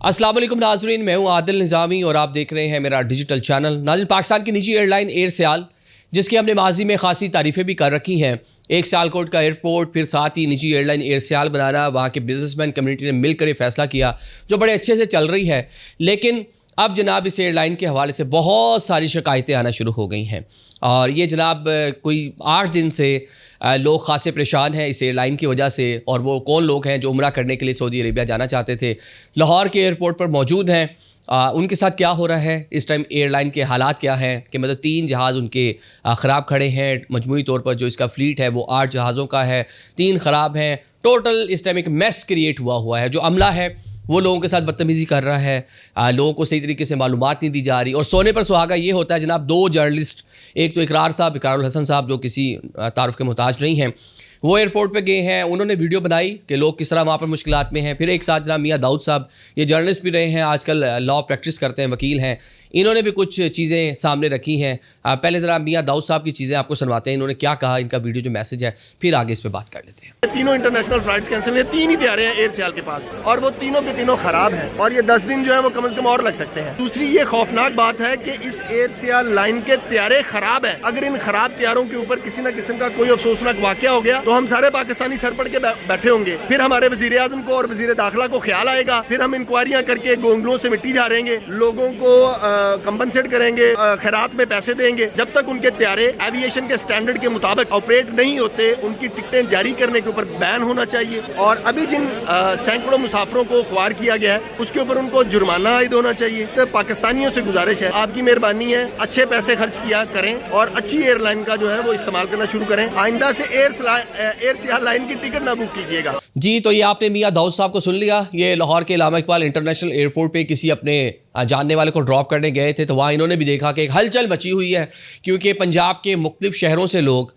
अस्सलाम वालेकुम नाज़रीन, मैं हूं आदिल निज़ामी और आप देख रहे हैं मेरा डिजिटल चैनल। नाज़रीन, पाकिस्तान की निजी एयरलाइन एयर सियाल, जिसकी हमने माजी में खासी तारीफ़ें भी कर रखी हैं, एक सियालकोट का एयरपोर्ट, फिर साथ ही निजी एयरलाइन एयर सियाल बनाना, वहाँ के बिजनेसमैन कम्युनिटी ने मिलकर ये फैसला किया जो बड़े अच्छे से चल रही है। लेकिन अब जनाब इस एयरलाइन के हवाले से बहुत सारी शिकायतें आना शुरू हो गई हैं और ये जनाब कोई 8 दिन से लोग खासे परेशान हैं इस एयरलाइन की वजह से। और वो कौन लोग हैं जो उम्रा करने के लिए सऊदी अरेबिया जाना चाहते थे, लाहौर के एयरपोर्ट पर मौजूद हैं, उनके साथ क्या हो रहा है, इस टाइम एयरलाइन के हालात क्या हैं कि मतलब 3 जहाज़ उनके ख़राब खड़े हैं। मजमूई तौर पर जो इसका फ्लीट है वो 8 जहाज़ों का है, 3 ख़राब हैं। टोटल इस टाइम एक मेस क्रिएट हुआ है। जो अमला है वो लोगों के साथ बदतमीज़ी कर रहा है, लोगों को सही तरीके से मालूमात नहीं दी जा रही। और सोने पर सुहागा ये होता है जनाब, 2 जर्नलिस्ट, एक तो इकरारुल हसन साहब जो किसी तारुफ के मोहताज नहीं हैं, वो एयरपोर्ट पे गए हैं, उन्होंने वीडियो बनाई कि लोग किस तरह वहाँ पर मुश्किलात में हैं। फिर एक साथ जनाब मियाँ दाऊद साहब, ये जर्नलिस्ट भी रहे हैं, आजकल लॉ प्रैक्टिस करते हैं, वकील हैं, इन्होंने भी कुछ चीज़ें सामने रखी हैं। पहले ज़रा मियाँ दाऊद साहब की चीज़ें आपको सुनवाते हैं, इन्होंने क्या कहा, इनका वीडियो जो मैसेज है, फिर आगे इस पर बात कर लेते हैं। तीनों इंटरनेशनल फ्लाइट्स कैंसिल हैं, 3 ही तैयारे हैं एयर सियाल के पास और वो तीनों के तीनों खराब हैं और ये 10 दिन जो है वो कम से कम और लग सकते हैं। दूसरी ये खौफनाक बात है कि इस एयर सियाल लाइन के तैयारे खराब हैं। अगर इन खराब तैयारों के ऊपर किसी न किस्म का कोई अफसोसनाक वाकया हो गया तो हम सारे पाकिस्तानी सर पड़ के बैठे होंगे। फिर हमारे वजीर आजम को और वजीर दाखिला को ख्याल आएगा, फिर हम इंक्वायरियां करके गोंगलों से मिट्टी झाड़ेंगे, लोगों को कंपनसेट करेंगे, खैरात में पैसे देंगे। जब तक उनके तैयारे एविएशन के स्टैंडर्ड के मुताबिक ऑपरेट नहीं होते, उनकी टिकटें जारी करने के ऊपर बैन होना चाहिए। और अभी जिन सैकड़ों मुसाफिरों को ख्वार किया गया है उसके ऊपर उनको जुर्माना आयद होना चाहिए। तो पाकिस्तानियों से गुजारिश है, आपकी मेहरबानी है, अच्छे पैसे खर्च किया करें और अच्छी एयरलाइन का जो है वो इस्तेमाल करना शुरू करें। आइंदा से एयर सियाल लाइन की टिकट ना बुक कीजिएगा जी। तो ये आपने मियाँ दाऊद साहब को सुन लिया। ये लाहौर के इलामा इकबाल इंटरनेशनल एयरपोर्ट पे किसी अपने जानने वाले को ड्रॉप करने गए थे, तो वहाँ इन्होंने भी देखा कि एक हलचल मची हुई है, क्योंकि पंजाब के मुख्तलिफ शहरों से लोग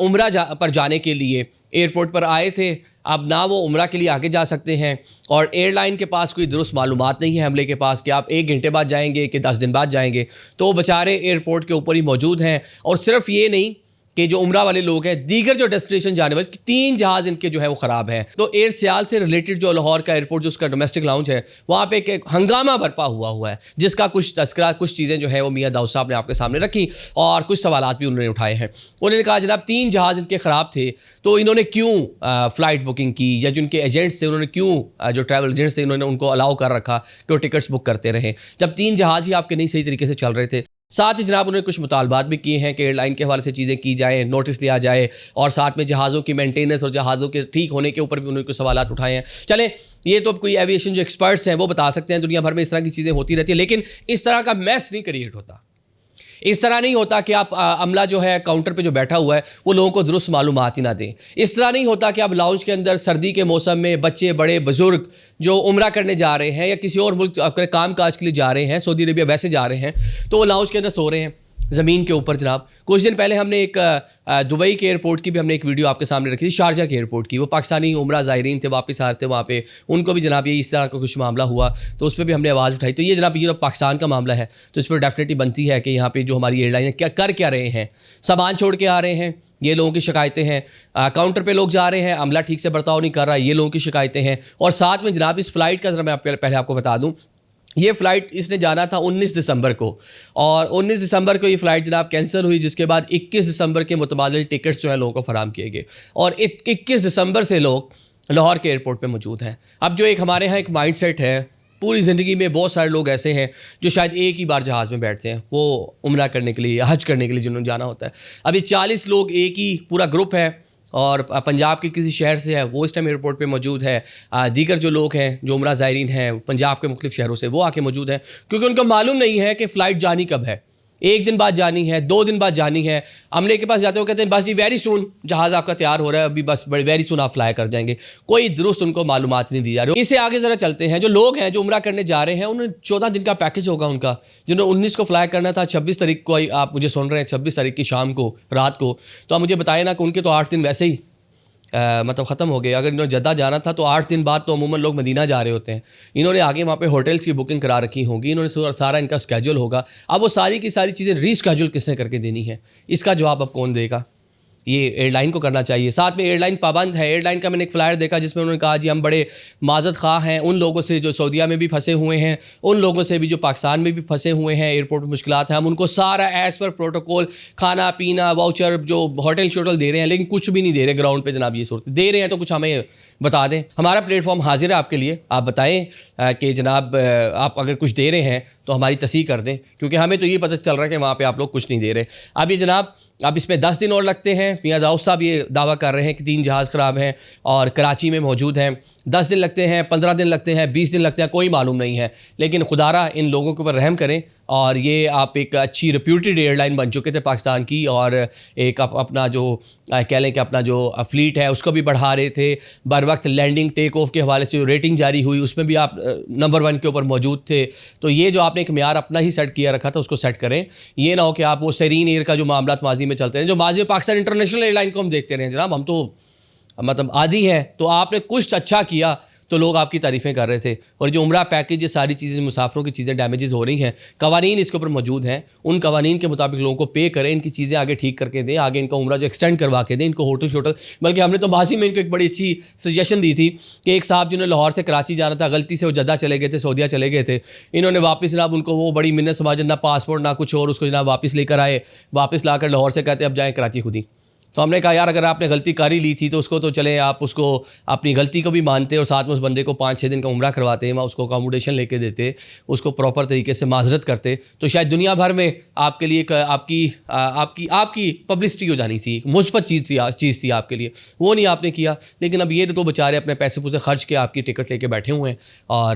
उम्रा पर जाने के लिए एयरपोर्ट पर आए थे। अब ना वो उम्रा के लिए आगे जा सकते हैं और एयरलाइन के पास कोई दुरुस्त मालूमात नहीं है हमले के पास कि आप 1 घंटे बाद जाएंगे कि 10 दिन बाद जाएंगे। तो वो बेचारे एयरपोर्ट के ऊपर ही मौजूद हैं। और सिर्फ ये नहीं कि जो उम्रा वाले लोग हैं, दीगर जो डेस्टिनेशन जाने वाले 3 जहाज़ इनके जो है वो ख़राब हैं। तो एयर सियाल से रिलेटेड जो लाहौर का एयरपोर्ट जो उसका डोमेस्टिक लाउंज है, वहाँ पे एक हंगामा बर्पा हुआ है, जिसका कुछ तस्करा, कुछ चीज़ें जो है वो मियाँ दाऊद साहब ने आपके सामने रखी और कुछ सवालात भी उन्होंने उठाए हैं। उन्होंने कहा जनाब 3 जहाज़ इनके ख़राब थे, तो इन्होंने क्यों फ़्लाइट बुकिंग की, या जो इनके एजेंट्स थे उन्होंने क्यों, जो ट्रैवल एजेंट्स थे उन्होंने उनको अलाउ कर रखा कि वो टिकट्स बुक करते रहे, जब 3 जहाज़ ही आपके नहीं सही तरीके से चल रहे थे। साथ ही जनाब उन्होंने कुछ मुतालबात भी किए हैं कि एयरलाइन के हवाले से चीज़ें की जाए, नोटिस लिया जाए, और साथ में जहाज़ों की मेंटेनेंस और जहाज़ों के ठीक होने के ऊपर भी उन्होंने कुछ सवालात उठाए हैं। चलें, ये तो कोई एविएशन जो एक्सपर्ट्स हैं वो बता सकते हैं, दुनिया भर में इस तरह की चीज़ें होती रहती है, लेकिन इस तरह का मैस नहीं क्रिएट होता। इस तरह नहीं होता कि आप अमला जो है काउंटर पे जो बैठा हुआ है वो लोगों को दुरुस्त मालूमात ही ना दें। इस तरह नहीं होता कि आप लाउंज के अंदर सर्दी के मौसम में बच्चे, बड़े, बुजुर्ग जो उम्रा करने जा रहे हैं या किसी और मुल्क अपने काम काज के लिए जा रहे हैं, सऊदी अरेबिया वैसे जा रहे हैं, तो वो लाउंज के अंदर सो रहे हैं ज़मीन के ऊपर। जनाब कुछ दिन पहले हमने एक दुबई के एयरपोर्ट की भी हमने एक वीडियो आपके सामने रखी थी, शारजा के एयरपोर्ट की। वो पाकिस्तानी उम्रा ज़ायरीन थे, वापस आ रहे थे वहाँ पे, उनको भी जनाब ये इस तरह का कुछ मामला हुआ, तो उस पर भी हमने आवाज़ उठाई। तो ये जनाब ये पाकिस्तान का मामला है, तो इस पर डेफिनेटली बनती है कि यहाँ पे जो हमारी एयरलाइन क्या कर क्या रहे हैं, सामान छोड़ के आ रहे हैं, ये लोगों की शिकायतें हैं। काउंटर पे लोग जा रहे हैं, अमला ठीक से बर्ताव नहीं कर रहा, ये लोगों की शिकायतें हैं। और साथ में जनाब इस फ्लाइट का, मैं पहले आपको बता दूँ, ये फ़्लाइट इसने जाना था 19 दिसंबर को, और 19 दिसंबर को ये फ़्लाइट जनाब कैंसिल हुई, जिसके बाद 21 दिसंबर के मुतबादिल टिकट्स जो है लोगों को फराहम किए गए और 21 दिसंबर से लोग लाहौर के एयरपोर्ट पे मौजूद हैं। अब जो एक हमारे यहाँ एक माइंड सेट है, पूरी ज़िंदगी में बहुत सारे लोग ऐसे हैं जो शायद एक ही बार जहाज़ में बैठते हैं, वो उम्रा करने के लिए या हज करने के लिए जिन्होंने जाना होता है। अब ये 40 लोग, एक ही पूरा ग्रुप है और पंजाब के किसी शहर से है, वो इस टाइम एयरपोर्ट पे मौजूद है। दीगर जो लोग हैं जो उम्रा ज़ायरीन हैं पंजाब के मुख्तलिफ शहरों से, वो आके मौजूद हैं, क्योंकि उनको मालूम नहीं है कि फ़्लाइट जानी कब है, 1 दिन बाद जानी है, 2 दिन बाद जानी है। अमले के पास जाते हो कहते हैं बस ये वेरी सून जहाज़ आपका तैयार हो रहा है, अभी बस वेरी सून आप फ्लाई कर जाएंगे। कोई दुरुस्त उनको मालूमात नहीं दी जा रही। इससे आगे ज़रा चलते हैं, जो लोग हैं जो उम्रा करने जा रहे हैं, उन्हें 14 दिन का पैकेज होगा उनका, जिन्होंने 19 को फ्लाई करना था, 26 तारीख को आप मुझे सुन रहे हैं, 26 तारीख की शाम को, रात को, तो आप मुझे बताए ना कि उनके तो 8 दिन वैसे ही मतलब ख़त्म हो गए। अगर इन्होंने जद्दा जाना था तो 8 दिन बाद तो अमूमन लोग मदीना जा रहे होते हैं। इन्होंने आगे वहाँ पे होटल्स की बुकिंग करा रखी होगी, इन्होंने सारा इनका स्केड्यूल होगा। अब वो सारी की सारी चीज़ें रीस्केड्यूल किसने करके देनी है, इसका जवाब अब कौन देगा? ये एयरलाइन को करना चाहिए। साथ में एयरलाइन पाबंद है। एयरलाइन का मैंने एक फ्लायर देखा जिसमें उन्होंने कहा जी हम बड़े माजरत ख़्वाह हैं उन लोगों से जो सऊदीया में भी फंसे हुए हैं, उन लोगों से भी जो पाकिस्तान में भी फंसे हुए हैं, एयरपोर्ट में मुश्किलात हैं, हम उनको सारा एज़ पर प्रोटोकॉल खाना पीना वाउचर जो होटल शोटल दे रहे हैं, लेकिन कुछ भी नहीं दे रहे ग्राउंड पे जनाब। ये सूरत दे रहे हैं तो कुछ हमें बता दें। हमारा प्लेटफॉर्म हाजिर है आपके लिए, आप बताएं कि जनाब आप अगर कुछ दे रहे हैं तो हमारी तस्दीक कर दें, क्योंकि हमें तो ये पता चल रहा है कि वहाँ पे आप लोग कुछ नहीं दे रहे। अब ये जनाब अब इसमें 10 दिन और लगते हैं। मियां दाऊद साहब ये दावा कर रहे हैं कि 3 जहाज़ ख़राब हैं और कराची में मौजूद हैं। 10 दिन लगते हैं, 15 दिन लगते हैं, 20 दिन लगते हैं, कोई मालूम नहीं है। लेकिन खुदारा इन लोगों के ऊपर रहम करें। और ये आप एक अच्छी रिप्यूटेड एयरलाइन बन चुके थे पाकिस्तान की, और एक अपना जो कह लें कि अपना जो फ्लीट है उसको भी बढ़ा रहे थे। बर वक्त लैंडिंग टेक ऑफ के हवाले से जो रेटिंग जारी हुई उसमें भी आप नंबर 1 के ऊपर मौजूद थे। तो ये जो आपने एक म्यार अपना ही सेट किया रखा था उसको सेट करें। ये ना हो कि आप वो सेरीन एयर का जो मामला माजी में चलते हैं, जो माजी में पाकिस्तान इंटरनेशनल एयरलाइन को हम देखते रहे जनाब, हम तो मतलब आदी हैं। तो आपने कुछ अच्छा किया तो लोग आपकी तारीफ़ें कर रहे थे। और जो उम्रा पैकेज, ये सारी चीज़ें मुसाफरों की चीज़ें डैमेजेस हो रही हैं, कवानीन इसके ऊपर मौजूद हैं। उन कवानीन के मुताबिक लोगों को पे करें, इनकी चीज़ें आगे ठीक करके दें, आगे इनका उम्रा जो एक्सटेंड करवा के दें, इनको होटल शोटल। बल्कि हमने तो बासी में इनको एक बड़ी अच्छी सजेशन दी थी कि एक साहब जिन्होंने लाहौर से कराची जाना था, गलती से वो जद्दा चले गए थे, सऊदीया चले गए थे। इन्होंने वापस जनाब उनको वो बड़ी मिन्नत समाज, ना पासपोर्ट ना कुछ और, उसको जनाब वापस लेकर आए। वापस लाकर लाहौर से कहते अब जाएँ कराची खुद ही। तो हमने कहा यार अगर आपने गलती कर ही ली थी तो उसको तो चले आप उसको अपनी गलती को भी मानते और साथ में उस बंदे को 5-6 दिन का उम्रा करवाते, वहाँ उसको अकोमोडेशन लेके देते, उसको प्रॉपर तरीके से माजरत करते, तो शायद दुनिया भर में आपके लिए आपकी पब्लिसिटी हो जानी थी, मुस्बत चीज़ थी आपके लिए। वो नहीं आपने किया। लेकिन अब ये तो बेचारे अपने पैसे पूसे खर्च के आपकी टिकट लेके बैठे हुए हैं। और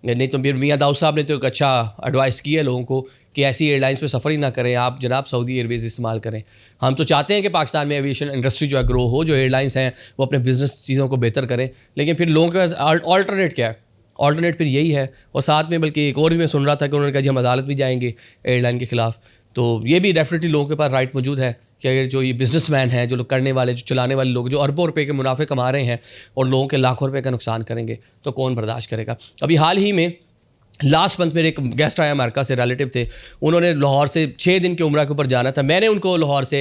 नहीं तो फिर मियां दाऊद साहब ने तो एक अच्छा एडवाइस की है लोगों को कि ऐसी एयरलाइंस पे सफ़र ही ना करें, आप जनाब सऊदी एयरवेज़ इस्तेमाल करें। हम तो चाहते हैं कि पाकिस्तान में एविएशन इंडस्ट्री जो है ग्रो हो, जो एयरलाइंस हैं वो अपने बिज़नेस चीज़ों को बेहतर करें। लेकिन फिर लोगों का अल्टरनेट क्या है? अल्टरनेट फिर यही है। और साथ में बल्कि एक और भी मैं सुन रहा था कि उन्होंने कहा जी हम अदालत भी जाएंगे एयरलाइन के ख़िलाफ़। तो ये भी डेफिनेटली लोगों के पास राइट मौजूद है कि अगर जो ये बिजनेसमैन हैं, जो लोग करने वाले, जो चलाने वाले लोग, जो अरबों रुपए के मुनाफे कमा रहे हैं और लोगों के लाखों रुपए का नुकसान करेंगे, तो कौन बर्दाश्त करेगा? अभी हाल ही में लास्ट मंथ मेरे एक गेस्ट आया अमेरिका से, रिलेटिव थे, उन्होंने लाहौर से 6 दिन के उम्रा के ऊपर जाना था। मैंने उनको लाहौर से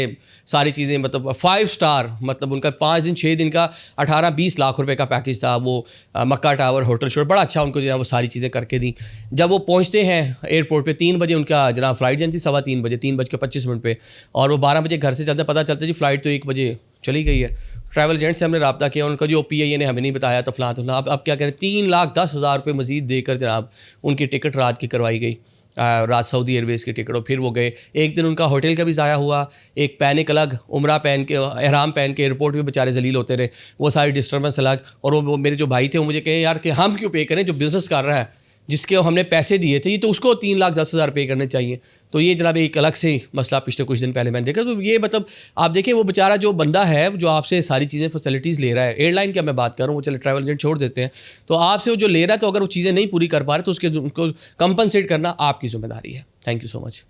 सारी चीज़ें मतलब 5 स्टार, मतलब उनका 5 दिन 6 दिन का 18-20 लाख रुपए का पैकेज था। वो मक्का टावर होटल शोर बड़ा अच्छा उनको जो वो सारी चीज़ें करके दी। जब वो पहुंचते हैं एयरपोर्ट पे 3 बजे उनका जनाब फ़्लाइट जानी थी, 3:15 बजे, 3:25 पे, और वो 12 बजे घर से चलते, पता चलता जी फ़्लाइट तो 1 बजे चली गई है। ट्रैवल एजेंट से हमने रब्ता किया, उनका जो OPI ने हमें नहीं बताया तो फलां तो अब क्या करें, 3,10,000 रुपये मज़ीद देकर जनाब उनकी टिकट रात की करवाई गई, रात सऊदी एयरवेज़ की टिकट। और फिर वो गए, एक दिन उनका होटल का भी ज़ाया हुआ, एक पैनिक अलग, उम्रा पहन के एहराम पहन के एयरपोर्ट में बेचारे जलील होते रहे, वो सारी डिस्टर्बेंस अलग। और वो मेरे जो भाई थे वो मुझे कहे यार कि हम क्यों पे करें, जो बिज़नेस कर रहा है, जिसके हमने पैसे दिए थे, ये तो उसको 3,10,000 पे करने चाहिए। तो ये जनाब एक अलग से मसला पिछले कुछ दिन पहले मैंने देखा। तो ये मतलब आप देखिए वो बेचारा जो बंदा है जो आपसे सारी चीज़ें फैसिलिटीज़ ले रहा है, एयरलाइन की मैं बात कर रहा हूँ, वो चले ट्रैवल एजेंट छोड़ देते हैं, तो आपसे वो जो ले रहा है, तो अगर वो चीज़ें नहीं पूरी कर पा रहे तो उसको कंपनसेट करना आपकी जिम्मेदारी है। Thank you so much.